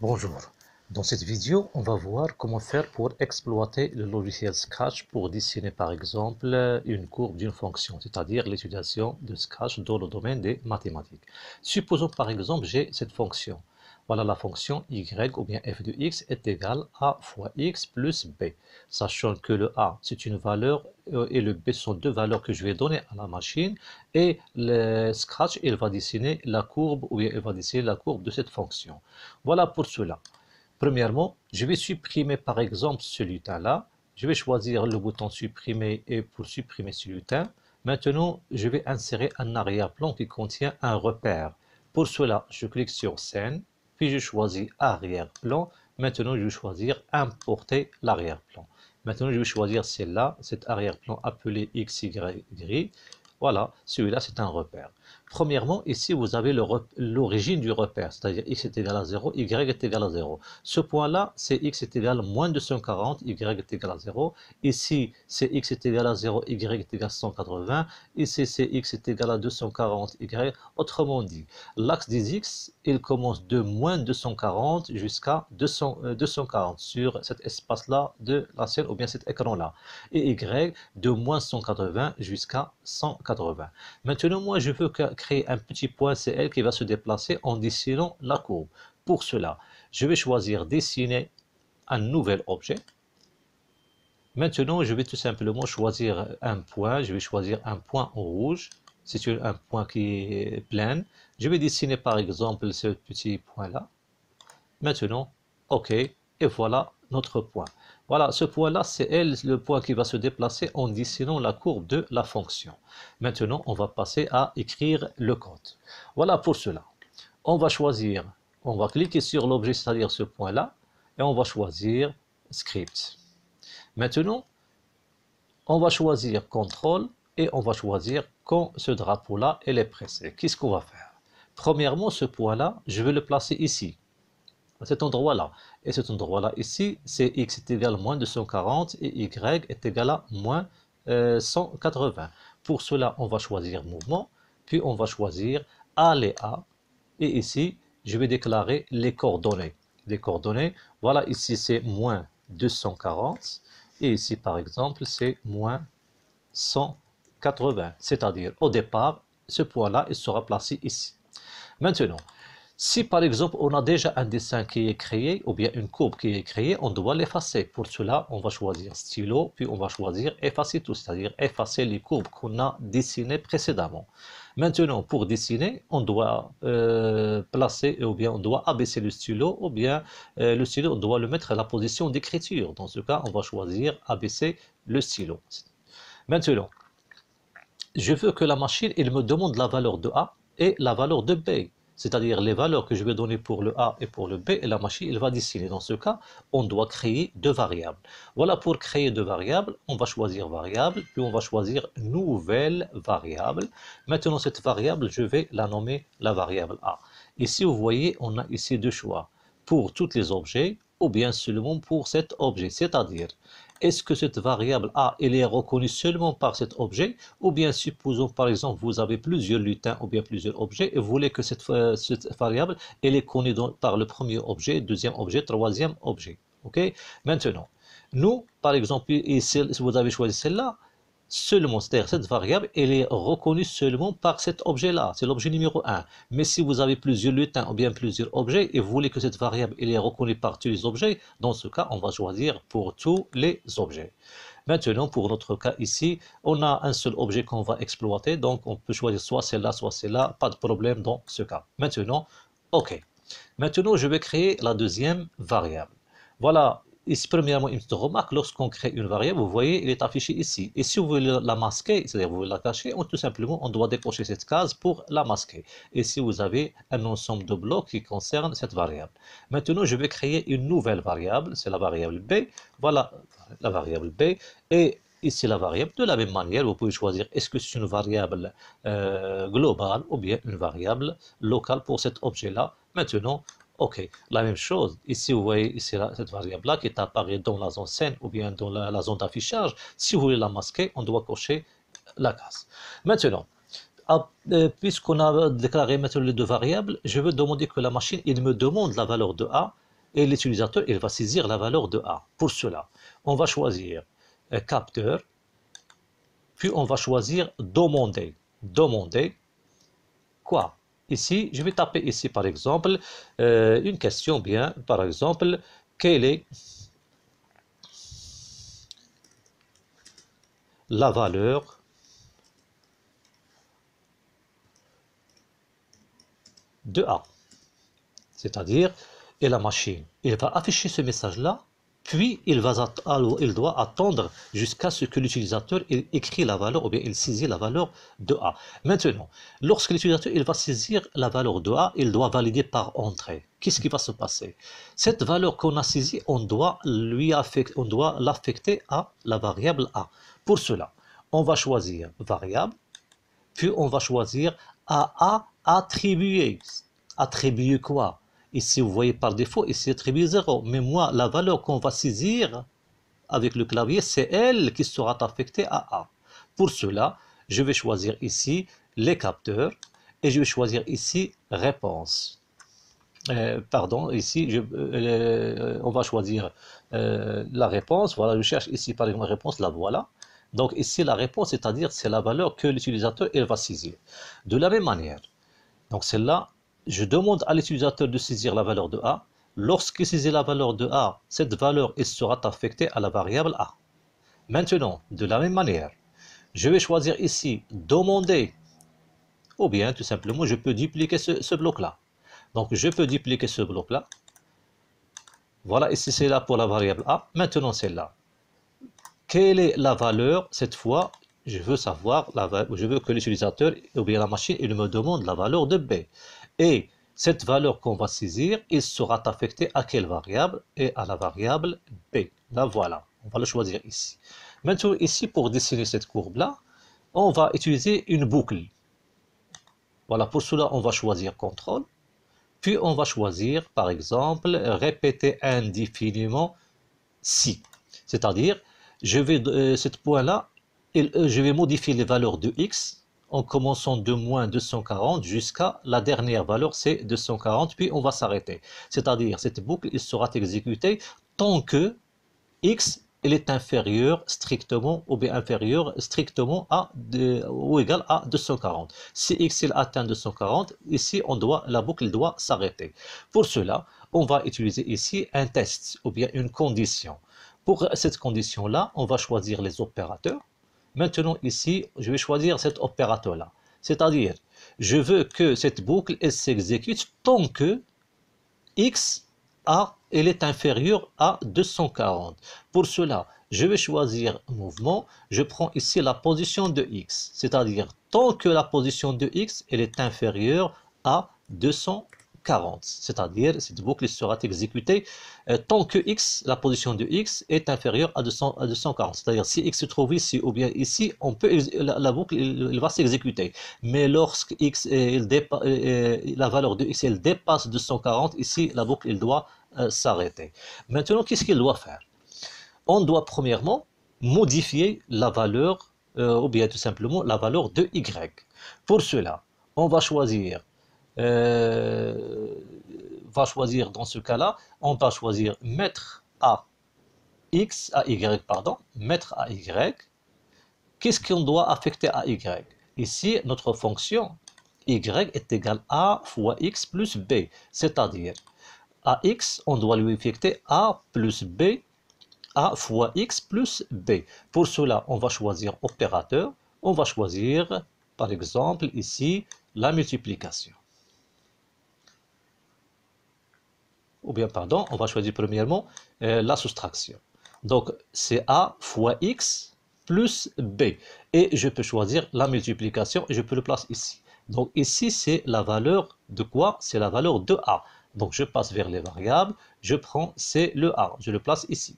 Bonjour, dans cette vidéo, on va voir comment faire pour exploiter le logiciel Scratch pour dessiner par exemple une courbe d'une fonction, c'est-à-dire l'utilisation de Scratch dans le domaine des mathématiques. Supposons par exemple j'ai cette fonction. Voilà la fonction y ou bien f de x est égal à fois x plus b, sachant que le a c'est une valeur et le b sont deux valeurs que je vais donner à la machine et le Scratch il va dessiner la courbe ou bien il va dessiner la courbe de cette fonction. Voilà pour cela. Premièrement, je vais supprimer par exemple ce lutin-là. Je vais choisir le bouton supprimer et pour supprimer ce lutin. Maintenant, je vais insérer un arrière-plan qui contient un repère. Pour cela, je clique sur scène, puis je choisis arrière-plan. Maintenant, je vais choisir importer l'arrière-plan. Maintenant, je vais choisir celle-là, cet arrière-plan appelé XY. Voilà, celui-là, c'est un repère. Premièrement, ici, vous avez l'origine du repère, c'est-à-dire x est égal à 0, y est égal à 0. Ce point-là, c'est x est égal à moins 240, y est égal à 0. Ici, c'est x est égal à 0, y est égal à 180. Ici, c'est x est égal à 240, y. Autrement dit, l'axe des x, il commence de moins 240 jusqu'à 240 sur cet espace-là de la scène ou bien cet écran-là. Et y de moins 180 jusqu'à 180. Maintenant, moi, je veux créer un petit point CL qui va se déplacer en dessinant la courbe. Pour cela, je vais choisir dessiner un nouvel objet. Maintenant, je vais tout simplement choisir un point. Je vais choisir un point en rouge. C'est un point qui est plein. Je vais dessiner par exemple ce petit point-là. Maintenant, OK. Et voilà notre point. Voilà, ce point-là, c'est le point qui va se déplacer en dessinant la courbe de la fonction. Maintenant, on va passer à écrire le code. Voilà pour cela. On va choisir, on va cliquer sur l'objet, c'est-à-dire ce point-là, et on va choisir Script. Maintenant, on va choisir CTRL et on va choisir quand ce drapeau-là est pressé. Qu'est-ce qu'on va faire? Premièrement, ce point-là, je vais le placer ici, à cet endroit-là. Et cet endroit-là ici, c'est x est égal à moins 240 et y est égal à moins 180. Pour cela, on va choisir mouvement, puis on va choisir aléa. Et ici, je vais déclarer les coordonnées. Les coordonnées, voilà, ici c'est moins 240. Et ici, par exemple, c'est moins 180. C'est-à-dire, au départ, ce point-là, il sera placé ici. Maintenant, si par exemple on a déjà un dessin qui est créé ou bien une courbe qui est créée, on doit l'effacer. Pour cela, on va choisir stylo, puis on va choisir effacer tout, c'est-à-dire effacer les courbes qu'on a dessinées précédemment. Maintenant, pour dessiner, on doit placer ou bien on doit abaisser le stylo ou bien le stylo, on doit le mettre à la position d'écriture. Dans ce cas, on va choisir abaisser le stylo. Maintenant, je veux que la machine, elle me demande la valeur de A et la valeur de B. C'est-à-dire les valeurs que je vais donner pour le A et pour le B, et la machine elle va dessiner. Dans ce cas, on doit créer deux variables. Voilà, pour créer deux variables, on va choisir variable, puis on va choisir nouvelle variable. Maintenant, cette variable, je vais la nommer la variable A. Ici, vous voyez, on a ici deux choix. Pour tous les objets, ou bien seulement pour cet objet. C'est-à-dire, est-ce que cette variable A, elle est reconnue seulement par cet objet, ou bien supposons par exemple vous avez plusieurs lutins ou bien plusieurs objets et vous voulez que cette variable elle est connue par le premier objet, deuxième objet, troisième objet. Ok? Maintenant, nous par exemple, si vous avez choisi celle-là, seulement, c'est-à-dire cette variable, elle est reconnue seulement par cet objet-là, c'est l'objet numéro 1. Mais si vous avez plusieurs lutins ou bien plusieurs objets et vous voulez que cette variable elle est reconnue par tous les objets, dans ce cas, on va choisir pour tous les objets. Maintenant, pour notre cas ici, on a un seul objet qu'on va exploiter, donc on peut choisir soit celle-là, pas de problème dans ce cas. Maintenant, OK. Maintenant, je vais créer la deuxième variable. Voilà, ici, premièrement, une petite remarque, lorsqu'on crée une variable, vous voyez, elle est affichée ici. Et si vous voulez la masquer, c'est-à-dire vous voulez la cacher, tout simplement, on doit décocher cette case pour la masquer. Et si vous avez un ensemble de blocs qui concernent cette variable. Maintenant, je vais créer une nouvelle variable, c'est la variable B. Voilà la variable B. Et ici, la variable, de la même manière, vous pouvez choisir est-ce que c'est une variable globale ou bien une variable locale pour cet objet-là. Maintenant, OK, la même chose. Ici, vous voyez ici cette variable-là qui est apparue dans la zone scène ou bien dans la zone d'affichage. Si vous voulez la masquer, on doit cocher la case. Maintenant, puisqu'on a déclaré maintenant les deux variables, je veux demander que la machine il me demande la valeur de A et l'utilisateur il va saisir la valeur de A. Pour cela, on va choisir capteur, puis on va choisir demander. Demander quoi? Ici, je vais taper ici par exemple une question bien, par exemple, quelle est la valeur de A? C'est-à-dire, et la machine, il va afficher ce message-là, puis il doit attendre jusqu'à ce que l'utilisateur écrit la valeur ou bien il saisit la valeur de A. Maintenant, lorsque l'utilisateur il va saisir la valeur de A, il doit valider par entrée. Qu'est-ce qui va se passer? Cette valeur qu'on a saisie, on doit l'affecter à la variable A. Pour cela, on va choisir variable, puis on va choisir à A attribuer. Attribuer quoi? Ici, vous voyez par défaut, ici attribué 0. Mais moi, la valeur qu'on va saisir avec le clavier, c'est elle qui sera affectée à A. Pour cela, je vais choisir ici les capteurs et je vais choisir ici réponse. Pardon, ici, on va choisir la réponse. Voilà, je cherche ici par exemple la réponse, la voilà. Donc ici, la réponse, c'est-à-dire c'est la valeur que l'utilisateur va saisir. De la même manière, donc celle-là, je demande à l'utilisateur de saisir la valeur de A. Lorsqu'il saisit la valeur de A, cette valeur elle sera affectée à la variable A. Maintenant, de la même manière, je vais choisir ici demander, ou bien tout simplement je peux dupliquer ce bloc-là. Donc je peux dupliquer ce bloc-là. Voilà, ici c'est là pour la variable A. Maintenant c'est là. Quelle est la valeur cette fois? Je veux savoir, je veux que l'utilisateur ou bien la machine il me demande la valeur de B. Et cette valeur qu'on va saisir, il sera affecté à quelle variable? Et à la variable B. La voilà. On va le choisir ici. Maintenant, ici, pour dessiner cette courbe-là, on va utiliser une boucle. Voilà, pour cela, on va choisir CTRL. Puis, on va choisir, par exemple, répéter indéfiniment si. C'est-à-dire, cette point-là, je vais modifier les valeurs de x en commençant de moins 240 jusqu'à la dernière valeur, c'est 240, puis on va s'arrêter. C'est-à-dire, cette boucle il sera exécutée tant que x il est inférieur strictement ou bien inférieur strictement à ou égal à 240. Si x il atteint 240, ici la boucle doit s'arrêter. Pour cela, on va utiliser ici un test ou bien une condition. Pour cette condition-là, on va choisir les opérateurs. Maintenant, ici, je vais choisir cet opérateur-là. C'est-à-dire, je veux que cette boucle s'exécute tant que x elle est inférieure à 240. Pour cela, je vais choisir mouvement. Je prends ici la position de x. C'est-à-dire, tant que la position de x elle est inférieure à 240. C'est-à-dire, cette boucle sera exécutée tant que x, la position de x est inférieure à 240. C'est-à-dire, si x se trouve ici ou bien ici, la boucle elle va s'exécuter. Mais lorsque x, la valeur de x elle dépasse 240, ici, la boucle elle doit s'arrêter. Maintenant, qu'est-ce qu'il doit faire? On doit premièrement modifier la valeur, ou bien tout simplement la valeur de y. Pour cela, on va choisir dans ce cas-là, on va choisir mettre à x, à y, pardon, mettre à y. Qu'est-ce qu'on doit affecter à y? Ici, notre fonction y est égale a fois x plus b, c'est-à-dire à x, on doit lui affecter a plus b, a fois x plus b. Pour cela, on va choisir opérateur, on va choisir, par exemple, ici, la multiplication. Ou bien, pardon, on va choisir premièrement la soustraction. Donc, c'est a fois x plus b. Et je peux choisir la multiplication et je peux le placer ici. Donc, ici, c'est la valeur de quoi? C'est la valeur de a. Donc, je passe vers les variables, je prends, c'est le a, je le place ici.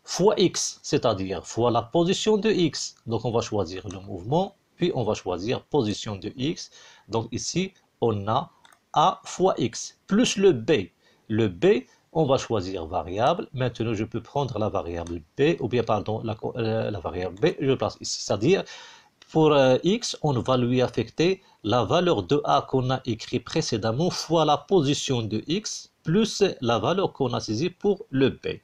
Fois x, c'est-à-dire fois la position de x. Donc, on va choisir le mouvement, puis on va choisir position de x. Donc, ici, on a a fois x, plus le b. Le b, on va choisir variable. Maintenant, je peux prendre la variable b, ou bien, pardon, la variable b, je le place ici. C'est-à-dire, pour x, on va lui affecter la valeur de a qu'on a écrit précédemment fois la position de x plus la valeur qu'on a saisie pour le b.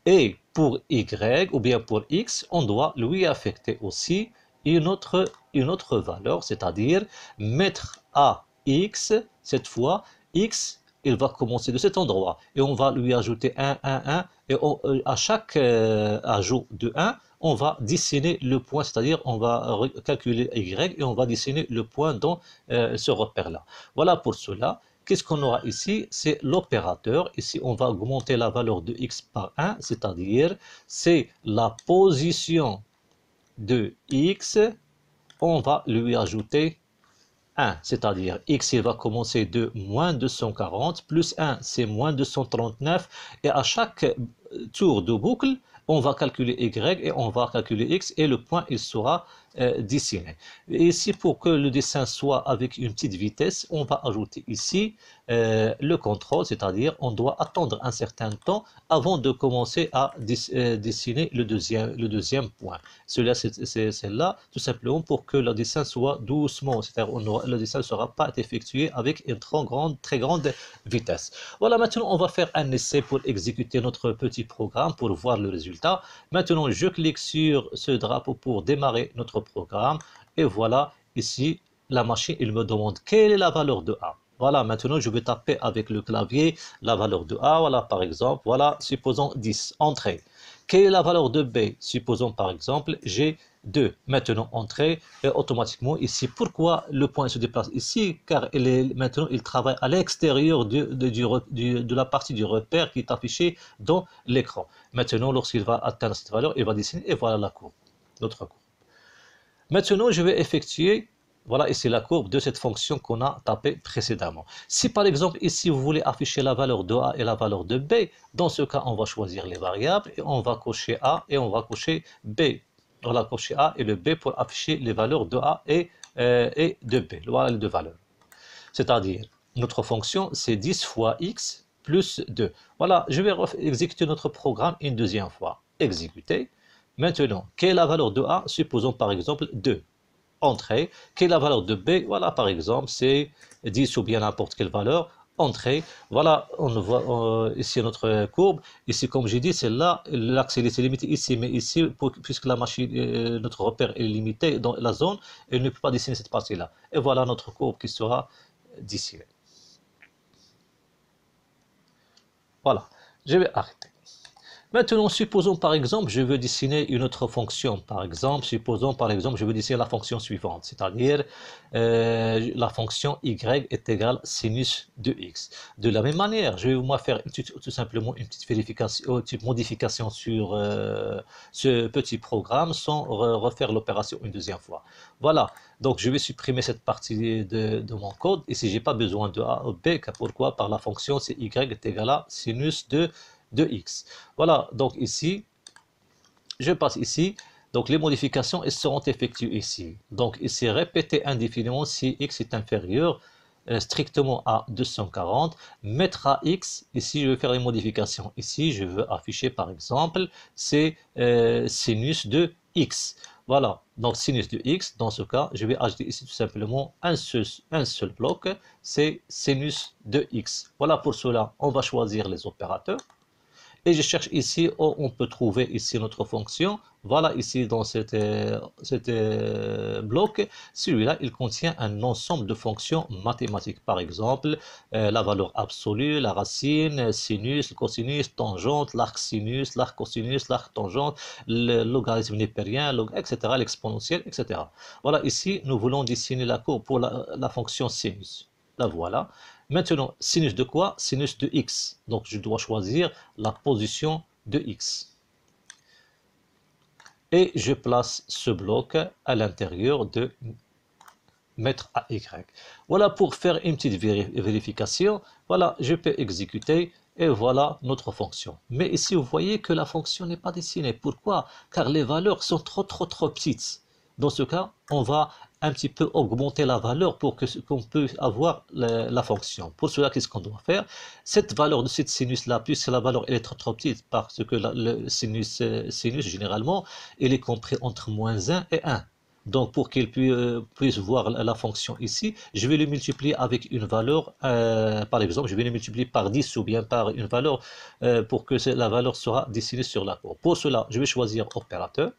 Et pour y ou bien pour x, on doit lui affecter aussi une autre valeur, c'est-à-dire mettre à x, cette fois, x, il va commencer de cet endroit. Et on va lui ajouter 1, 1, 1. Et à chaque ajout de 1, on va dessiner le point, c'est-à-dire on va calculer y et on va dessiner le point dans ce repère-là. Voilà pour cela. Qu'est-ce qu'on aura ici? C'est l'opérateur. Ici, on va augmenter la valeur de x par 1, c'est-à-dire c'est la position de x, on va lui ajouter 1, c'est-à-dire x il va commencer de moins 240, plus 1 c'est moins 239, et à chaque tour de boucle, on va calculer y et on va calculer x, et le point il sera dessiné. Et ici, pour que le dessin soit avec une petite vitesse, on va ajouter ici le contrôle, c'est-à-dire on doit attendre un certain temps avant de commencer à dessiner le deuxième point. C'est là tout simplement pour que le dessin soit doucement, c'est-à-dire le dessin ne sera pas effectué avec une très grande vitesse. Voilà, maintenant on va faire un essai pour exécuter notre petit programme pour voir le résultat. Maintenant, je clique sur ce drapeau pour démarrer notre programme. Et voilà, ici, la machine, il me demande quelle est la valeur de A. Voilà, maintenant, je vais taper avec le clavier la valeur de A. Voilà, par exemple, voilà, supposons 10, entrée. Quelle est la valeur de B? Supposons, par exemple, j'ai 2. Maintenant, entrée, et automatiquement, ici, pourquoi le point se déplace ici? Car maintenant, il travaille à l'extérieur de la partie du repère qui est affichée dans l'écran. Maintenant, lorsqu'il va atteindre cette valeur, il va dessiner, et voilà la courbe, notre courbe. Maintenant, je vais effectuer, voilà ici la courbe de cette fonction qu'on a tapée précédemment. Si par exemple ici vous voulez afficher la valeur de A et la valeur de B, dans ce cas on va choisir les variables et on va cocher A et on va cocher B. On va cocher A et le B pour afficher les valeurs de A et de B. Voilà les deux valeurs. C'est-à-dire, notre fonction c'est 10 fois x plus 2. Voilà, je vais exécuter notre programme une deuxième fois. Exécuter. Maintenant, quelle est la valeur de A? Supposons par exemple 2. Entrée. Quelle est la valeur de B? Voilà, par exemple, c'est 10 ou bien n'importe quelle valeur. Entrée. Voilà, on voit ici notre courbe. Ici, comme j'ai dit, c'est là, l'axe est limité ici, mais ici, puisque la machine, notre repère est limité dans la zone, elle ne peut pas dessiner cette partie-là. Et voilà notre courbe qui sera dessinée. Voilà, je vais arrêter. Maintenant, supposons par exemple, je veux dessiner une autre fonction. Par exemple, supposons par exemple, je veux dessiner la fonction suivante, c'est-à-dire la fonction y est égale sinus de x. De la même manière, je vais moi faire tout simplement une petite vérification, une petite modification sur ce petit programme sans refaire l'opération une deuxième fois. Voilà, donc je vais supprimer cette partie de mon code. Et si je n'ai pas besoin de A ou B, pourquoi? Par la fonction, c'est y est égal à sinus de x. Voilà, donc ici, je passe ici. Donc les modifications elles seront effectuées ici. Donc ici, répéter indéfiniment si x est inférieur strictement à 240. Mettre à x, ici je vais faire les modifications. Ici, je veux afficher par exemple, c'est sinus de x. Voilà, donc sinus de x, dans ce cas, je vais ajouter ici tout simplement un seul bloc, c'est sinus de x. Voilà, pour cela, on va choisir les opérateurs. Et je cherche ici où on peut trouver ici notre fonction. Voilà, ici dans cet bloc, celui-là, il contient un ensemble de fonctions mathématiques. Par exemple, la valeur absolue, la racine, sinus, cosinus, tangente, l'arc sinus, l'arc cosinus, l'arc tangente, le logarithme népérien, etc., l'exponentielle, etc. Voilà, ici, nous voulons dessiner la courbe pour la fonction sinus. La voilà. Maintenant, sinus de quoi? Sinus de x. Donc, je dois choisir la position de x. Et je place ce bloc à l'intérieur de mettre à y. Voilà pour faire une petite vérification. Voilà, je peux exécuter et voilà notre fonction. Mais ici, vous voyez que la fonction n'est pas dessinée. Pourquoi? Car les valeurs sont trop petites. Dans ce cas, on va un petit peu augmenter la valeur pour qu'on puisse avoir la fonction. Pour cela, qu'est-ce qu'on doit faire? Cette valeur de cette sinus-là, puisque la valeur est trop petite, parce que le sinus généralement, il est compris entre -1 et 1. Donc, pour qu'il puisse voir la fonction ici, je vais le multiplier avec une valeur, par exemple, je vais le multiplier par 10 ou bien par une valeur pour que la valeur sera dessinée sur la courbe. Pour cela, je vais choisir opérateur.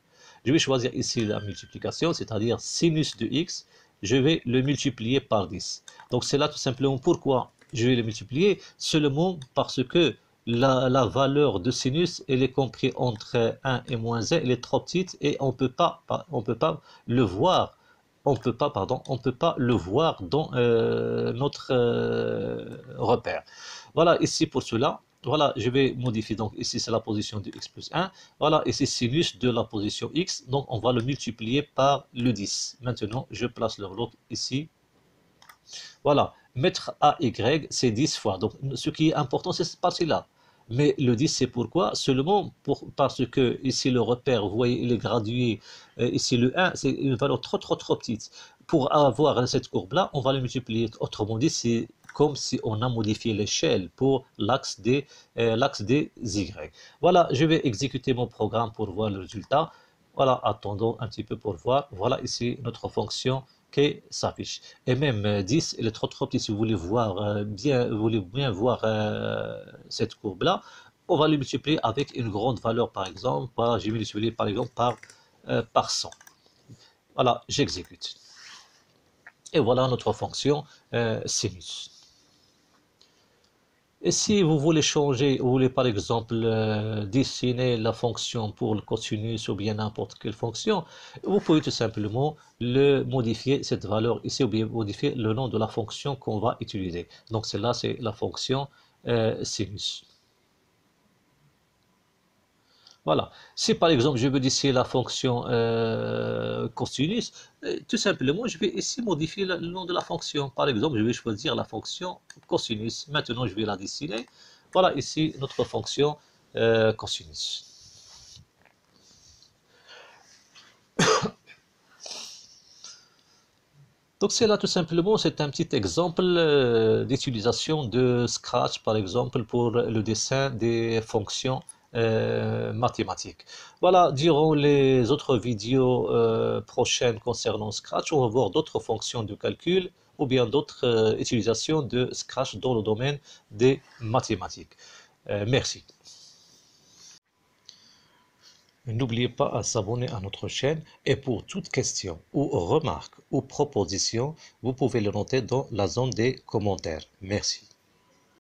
Je vais choisir ici la multiplication, c'est-à-dire sinus de x, je vais le multiplier par 10. Donc, c'est là tout simplement pourquoi je vais le multiplier, seulement parce que la valeur de sinus, elle est comprise entre 1 et moins 1, elle est trop petite et on peut pas le voir. On peut pas le voir dans notre repère. Voilà, ici pour cela, voilà, je vais modifier. Donc ici, c'est la position de x plus 1. Voilà, ici, sinus de la position x. Donc on va le multiplier par le 10. Maintenant, je place le bloc ici. Voilà, mettre AY, c'est 10 fois. Donc, ce qui est important, c'est cette partie-là. Mais le 10, c'est pourquoi? Seulement parce que ici, le repère, vous voyez, il est gradué. Ici, le 1, c'est une valeur trop petite. Pour avoir cette courbe-là, on va le multiplier. Autrement dit, c'est comme si on a modifié l'échelle pour l'axe des Y. Voilà, je vais exécuter mon programme pour voir le résultat. Voilà, attendons un petit peu pour voir. Voilà ici notre fonction qui s'affiche. Et même 10, il est trop petit. Si vous voulez voir vous voulez bien voir cette courbe-là, on va le multiplier avec une grande valeur, par exemple, je vais multiplier par exemple par 100. Voilà, j'exécute. Et voilà notre fonction sinus. Et si vous voulez changer, vous voulez par exemple dessiner la fonction pour le cosinus ou bien n'importe quelle fonction, vous pouvez tout simplement modifier cette valeur ici ou bien modifier le nom de la fonction qu'on va utiliser. Donc celle-là, c'est la fonction sinus. Voilà. Si par exemple je veux dessiner la fonction cosinus, tout simplement je vais ici modifier le nom de la fonction. Par exemple, je vais choisir la fonction cosinus. Maintenant, je vais la dessiner. Voilà ici notre fonction cosinus. Donc c'est là tout simplement, c'est un petit exemple d'utilisation de Scratch par exemple pour le dessin des fonctions mathématiques. Voilà, durant les autres vidéos prochaines concernant Scratch, on va voir d'autres fonctions de calcul ou bien d'autres utilisations de Scratch dans le domaine des mathématiques. Merci. N'oubliez pas à s'abonner à notre chaîne et pour toute question ou remarque ou proposition, vous pouvez le noter dans la zone des commentaires. Merci.